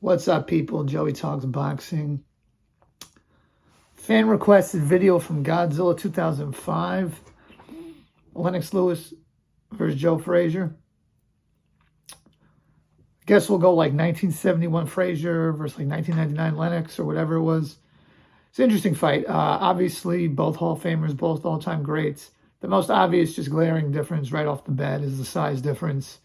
What's up, people? Joey Talks Boxing. Fan requested video from Godzilla 2005. Lennox Lewis versus Joe Fraizer. Guess we'll go like 1971 Fraizer versus like 1999 Lennox or whatever it was. It's an interesting fight. Obviously, both Hall of Famers, both all-time greats. The most obvious, just glaring difference right off the bat is the size difference.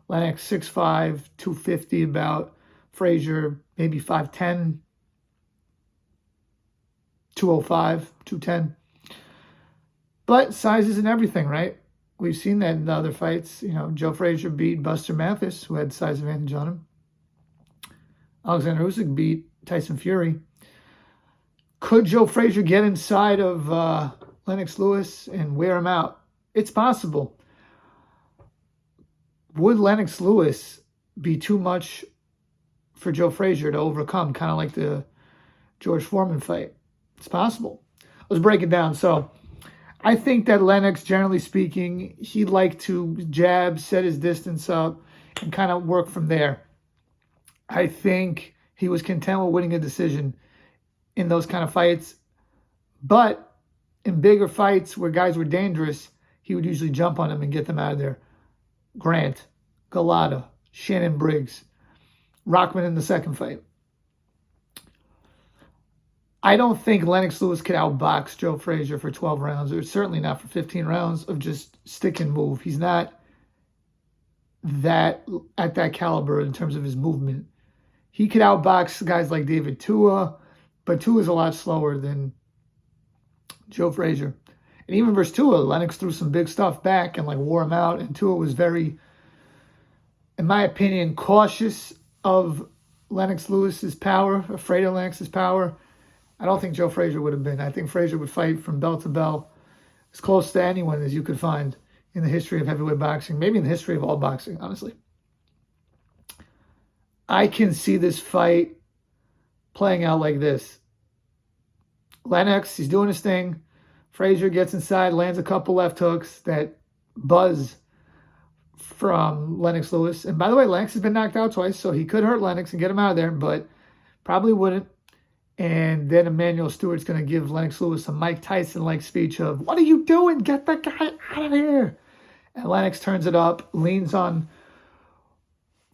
Lennox 6'5", 250 about. Fraizer maybe 5'10", 205, 210. But size isn't everything, right? We've seen that in the other fights. You know, Joe Fraizer beat Buster Mathis, who had size advantage on him. Alexander Usyk beat Tyson Fury. Could Joe Fraizer get inside of Lennox Lewis and wear him out? It's possible. Would Lennox Lewis be too much for Joe Fraizer to overcome, kind of like the George Foreman fight? It's possible. Let's break it down. So I think that Lennox, generally speaking, he'd like to jab, set his distance up, and kind of work from there. I think he was content with winning a decision in those kind of fights. But in bigger fights where guys were dangerous, he would usually jump on them and get them out of there. Grant, Galata, Shannon Briggs, Rockman in the second fight. I don't think Lennox Lewis could outbox Joe Fraizer for 12 rounds, or certainly not for 15 rounds of just stick and move. He's not that at that caliber in terms of his movement. He could outbox guys like David Tua, but Tua's a lot slower than Joe Fraizer. And even versus Tua, Lennox threw some big stuff back and like wore him out, and Tua was very, in my opinion, cautious of Lennox Lewis's power, afraid of Lennox's power. I don't think Joe Fraizer would have been. I think Fraizer would fight from bell to bell as close to anyone as you could find in the history of heavyweight boxing, maybe in the history of all boxing, honestly. I can see this fight playing out like this. Lennox, he's doing his thing. Fraizer gets inside, lands a couple left hooks that buzz from Lennox Lewis. And by the way, Lennox has been knocked out twice, so he could hurt Lennox and get him out of there, but probably wouldn't. And then Emmanuel Stewart's going to give Lennox Lewis a Mike Tyson-like speech of, "What are you doing? Get that guy out of here." And Lennox turns it up, leans on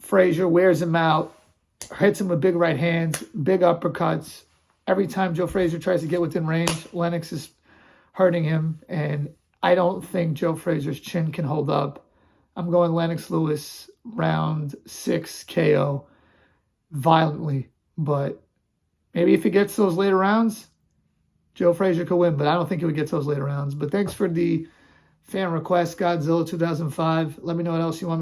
Fraizer, wears him out, hits him with big right hands, big uppercuts. Every time Joe Fraizer tries to get within range, Lennox is hurting him. And I don't think Joe Frazier's chin can hold up. I'm going Lennox Lewis round 6 KO violently. But maybe if he gets those later rounds, Joe Fraizer could win. But I don't think he would get those later rounds. But thanks for the fan request, Godzilla 2005. Let me know what else you want.